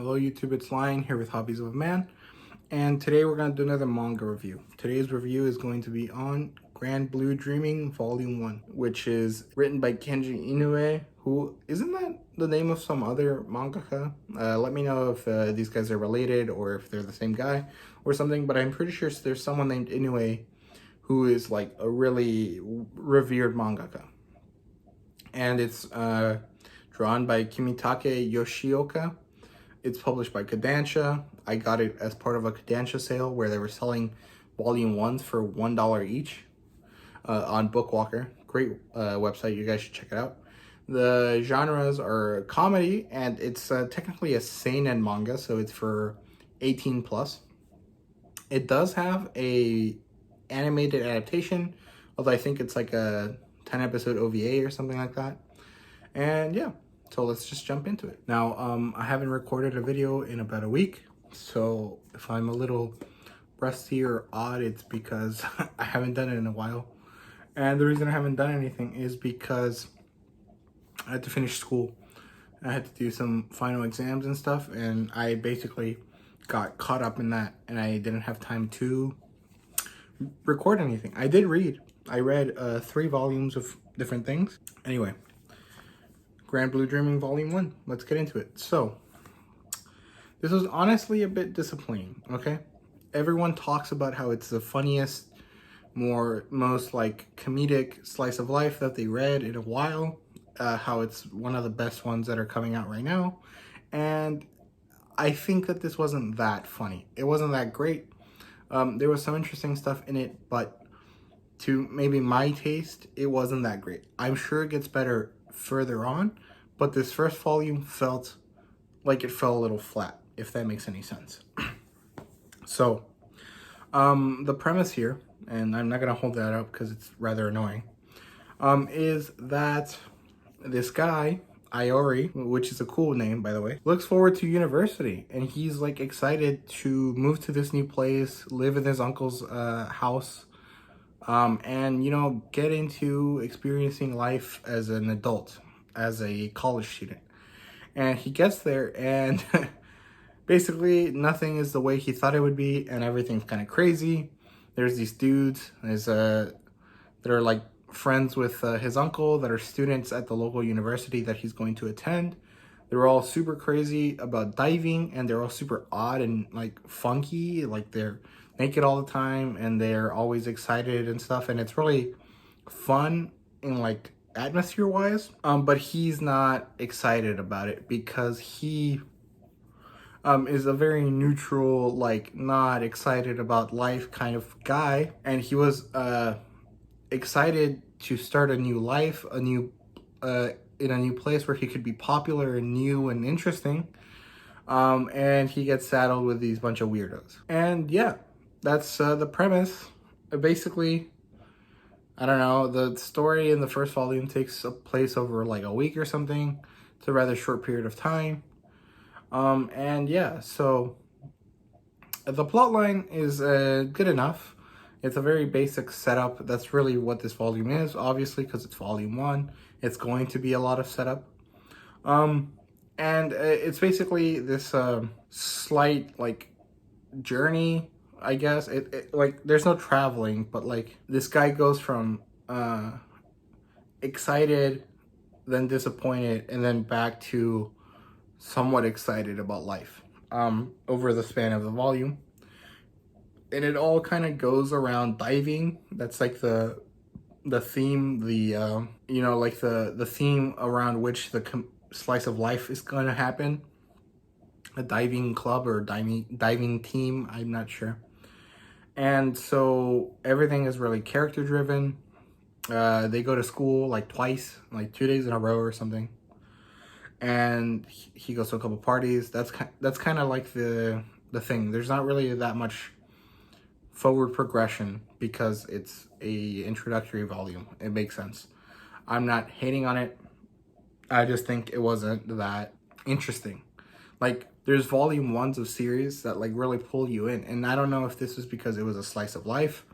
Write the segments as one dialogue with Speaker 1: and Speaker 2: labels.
Speaker 1: Hello YouTube, it's Lion here with Hobbies of a Man, and today we're going to do another manga review. Today's review is going to be on Grand Blue Dreaming Volume 1, which is written by Kenji Inoue, who, isn't that the name of some other mangaka? Let me know if these guys are related or if they're the same guy or something, but I'm pretty sure there's someone named Inoue who is like a really revered mangaka. And it's drawn by Kimitake Yoshioka. It's published by Kodansha. I got it as part of a Kodansha sale where they were selling volume 1s for $1 each on Bookwalker. Great website, you guys should check it out. The genres are comedy, and it's technically a seinen manga, so it's for 18 plus. It does have a animated adaptation, although I think it's like a 10 episode OVA or something like that. And yeah, so let's just jump into it. Now, I haven't recorded a video in about a week, so if I'm a little rusty or odd, it's because I haven't done it in a while. And the reason I haven't done anything is because I had to finish school. I had to do some final exams and stuff, and I basically got caught up in that, and I didn't have time to record anything. I did read. I read 3 volumes of different things. Anyway, Grand Blue Dreaming Volume 1. Let's get into it. So, this was honestly a bit disappointing, okay? Everyone talks about how it's the funniest, most like comedic slice of life that they read in a while. How it's one of the best ones that are coming out right now. And I think that this wasn't that funny. It wasn't that great. There was some interesting stuff in it, but to maybe my taste, it wasn't that great. I'm sure it gets better further on, but this first volume felt like it fell a little flat, if that makes any sense. So, the premise here, and I'm not going to hold that up because it's rather annoying, is that this guy, Iori, which is a cool name, by the way, looks forward to university, and he's like excited to move to this new place, live in his uncle's house, and, you know, get into experiencing life as an adult, as a college student. And he gets there, and basically nothing is the way he thought it would be, and everything's kind of crazy. There's these dudes that are like friends with his uncle, that are students at the local university that he's going to attend. They're all super crazy about diving, and they're all super odd and like funky, like they're naked all the time, and they're always excited and stuff, and it's really fun in like atmosphere wise, but he's not excited about it because he is a very neutral, like not excited about life kind of guy, and he was excited to start a new life, in a new place where he could be popular and new and interesting, and he gets saddled with these bunch of weirdos. And yeah, that's the premise. Basically, I don't know, the story in the first volume takes place over like a week or something. It's a rather short period of time. And yeah, so the plot line is good enough. It's a very basic setup. That's really what this volume is, obviously, because it's volume 1. It's going to be a lot of setup. And it's basically this slight like journey, I guess. It like there's no traveling, but like this guy goes from excited, then disappointed, and then back to somewhat excited about life over the span of the volume. And it all kind of goes around diving. That's like the theme, you know, like the theme around which the slice of life is going to happen. A diving club or diving team, I'm not sure. And so everything is really character driven. They go to school like twice, like 2 days in a row or something. And he goes to a couple parties. That's kind of like the thing. There's not really that much forward progression because it's a introductory volume. It makes sense. I'm not hating on it. I just think it wasn't that interesting. Like, there's volume 1s of series that like really pull you in, and I don't know if this was because it was a slice of life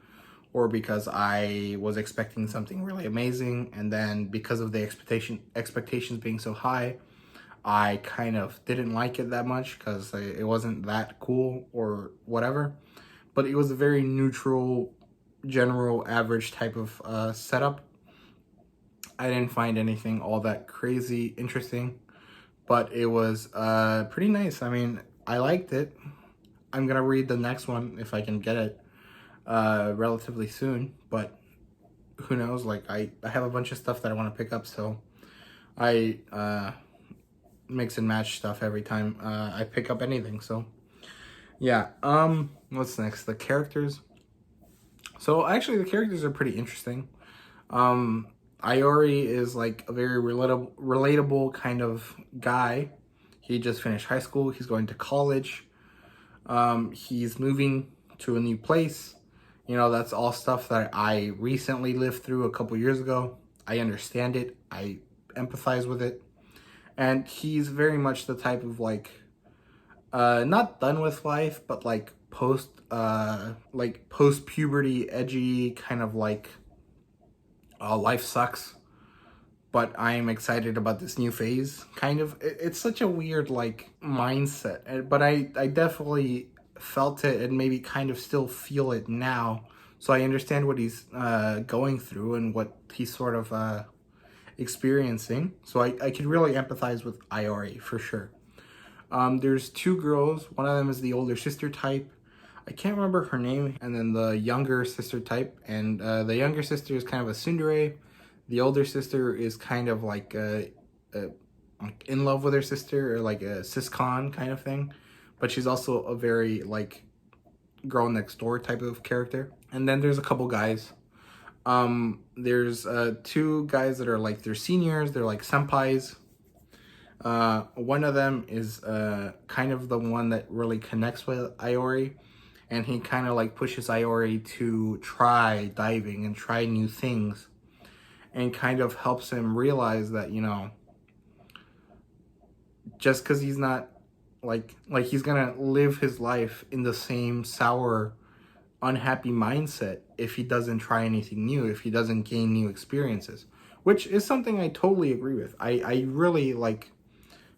Speaker 1: or because I was expecting something really amazing, and then because of the expectations being so high, I kind of didn't like it that much because it wasn't that cool or whatever. But it was a very neutral, general, average type of setup. I didn't find anything all that crazy interesting, but it was pretty nice. I mean, I liked it. I'm gonna read the next one if I can get it relatively soon, but who knows? Like, I have a bunch of stuff that I want to pick up, so I mix and match stuff every time I pick up anything. So yeah, what's next? The characters. So actually the characters are pretty interesting. Iori is like a very relatable kind of guy. He just finished high school, he's going to college, he's moving to a new place. You know, that's all stuff that I recently lived through a couple years ago. I understand it, I empathize with it. And he's very much the type of like, not done with life, but like post puberty, edgy kind of like, life sucks, but I'm excited about this new phase. Kind of, it's such a weird like mindset, but I definitely felt it and maybe kind of still feel it now. So I understand what he's going through and what he's sort of experiencing. So I could really empathize with Iori for sure. There's two girls. One of them is the older sister type. I can't remember her name. And then the younger sister type. And the younger sister is kind of a tsundere. The older sister is kind of like in love with her sister, or like a siscon kind of thing. But she's also a very like girl next door type of character. And then there's a couple guys. There's two guys that are like, they're seniors. They're like senpais. One of them is kind of the one that really connects with Iori, and he kind of like pushes Iori to try diving and try new things, and kind of helps him realize that, you know, just because he's not like he's gonna live his life in the same sour, unhappy mindset if he doesn't try anything new, if he doesn't gain new experiences, which is something I totally agree with. I really like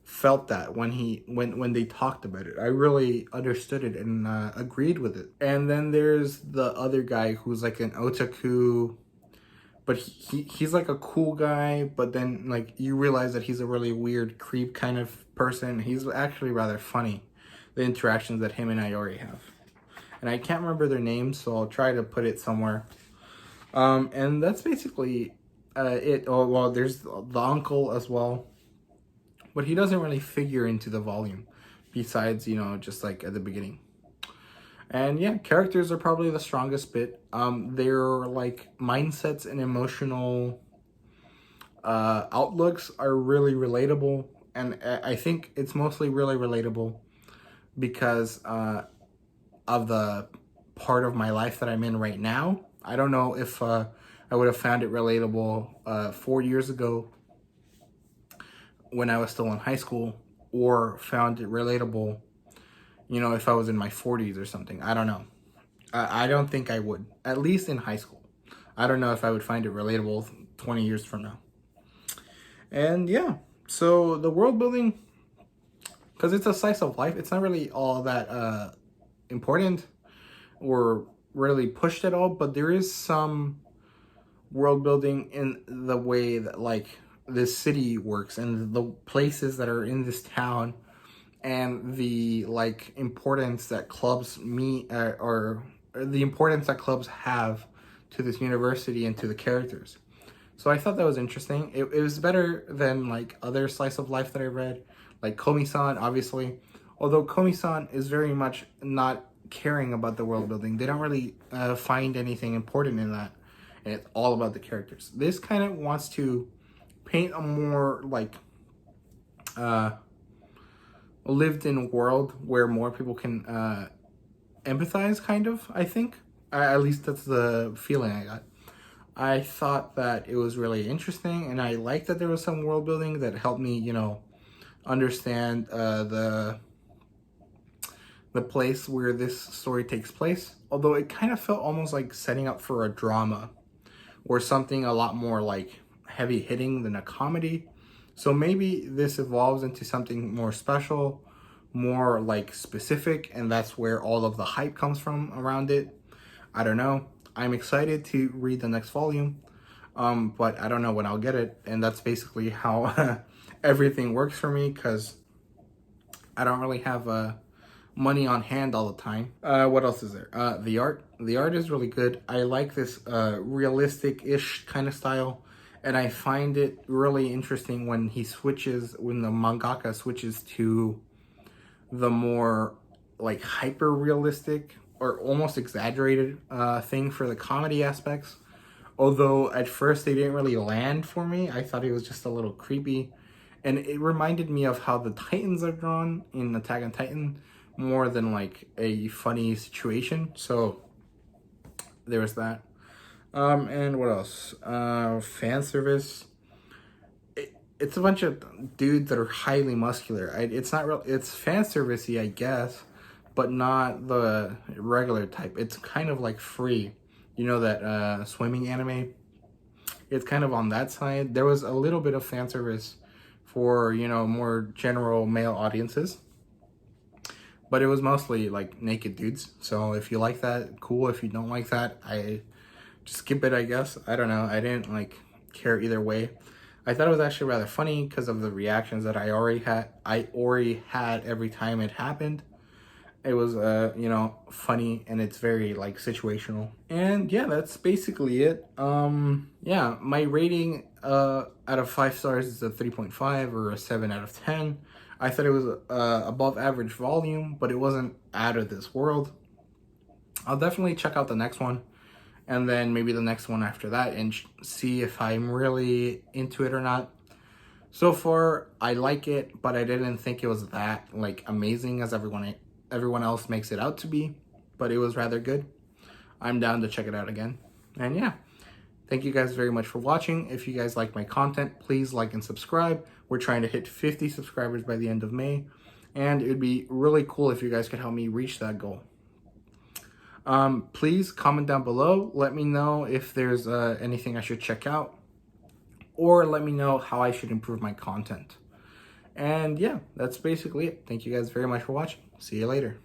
Speaker 1: felt that when they talked about it. I really understood it and agreed with it. And then there's the other guy who's like an otaku, but he's like a cool guy, but then like you realize that he's a really weird creep kind of person. He's actually rather funny, the interactions that him and Iori have. And I can't remember their names, so I'll try to put it somewhere. And that's basically it. Oh, well, there's the uncle as well, but he doesn't really figure into the volume besides, you know, just like at the beginning. And yeah, characters are probably the strongest bit. Their like mindsets and emotional outlooks are really relatable. And I think it's mostly really relatable because of the part of my life that I'm in right now. I don't know if I would have found it relatable 4 years ago when I was still in high school, or found it relatable, you know, if I was in my 40s or something. I don't know. I don't think I would, at least in high school. I don't know if I would find it relatable 20 years from now. And yeah, so the world building, because it's a slice of life, it's not really all that important or really pushed at all, but there is some world building in the way that like this city works and the places that are in this town, and the like importance that clubs meet or the importance that clubs have to this university and to the characters. So I thought that was interesting. It was better than like other slice of life that I read, like Komi-san, obviously. Although Komi-san is very much not caring about the world building. They don't really find anything important in that. And it's all about the characters. This kind of wants to paint a more like lived in world where more people can empathize, kind of, I think. At least that's the feeling I got. I thought that it was really interesting, and I liked that there was some world building that helped me, you know, understand the place where this story takes place. Although it kind of felt almost like setting up for a drama or something a lot more like heavy hitting than a comedy. So maybe this evolves into something more special, more like specific, and that's where all of the hype comes from around it. I don't know. I'm excited to read the next volume, but I don't know when I'll get it, and that's basically how everything works for me, because I don't really have money on hand all the time. What else is there? The art. The art is really good. I like this realistic-ish kind of style, and I find it really interesting when the mangaka switches to the more like hyper realistic or almost exaggerated thing for the comedy aspects. Although at first they didn't really land for me. I thought it was just a little creepy. And it reminded me of how the Titans are drawn in Attack on Titan more than like a funny situation. So there was that. And what else? Fan service. It's a bunch of dudes that are highly muscular. It's not real. It's fan servicey, I guess, but not the regular type. It's kind of like free. You know that swimming anime? It's kind of on that side. There was a little bit of fan service for, you know, more general male audiences, but it was mostly like naked dudes. So if you like that, cool. If you don't like that, I just skip it, I guess. I don't know. I didn't like care either way. I thought it was actually rather funny because of the reactions that I already had every time it happened. It was, you know, funny, and it's very like situational. And yeah, that's basically it. Yeah, my rating out of 5 stars is a 3.5 or a 7 out of 10. I thought it was above average volume, but it wasn't out of this world. I'll definitely check out the next one, and then maybe the next one after that, and see if I'm really into it or not. So far, I like it, but I didn't think it was that like amazing as everyone else makes it out to be, but it was rather good. I'm down to check it out again. And yeah, thank you guys very much for watching. If you guys like my content, please like and subscribe. We're trying to hit 50 subscribers by the end of May, and it would be really cool if you guys could help me reach that goal. Please comment down below. Let me know if there's anything I should check out, or let me know how I should improve my content. And yeah, that's basically it. Thank you guys very much for watching. See you later.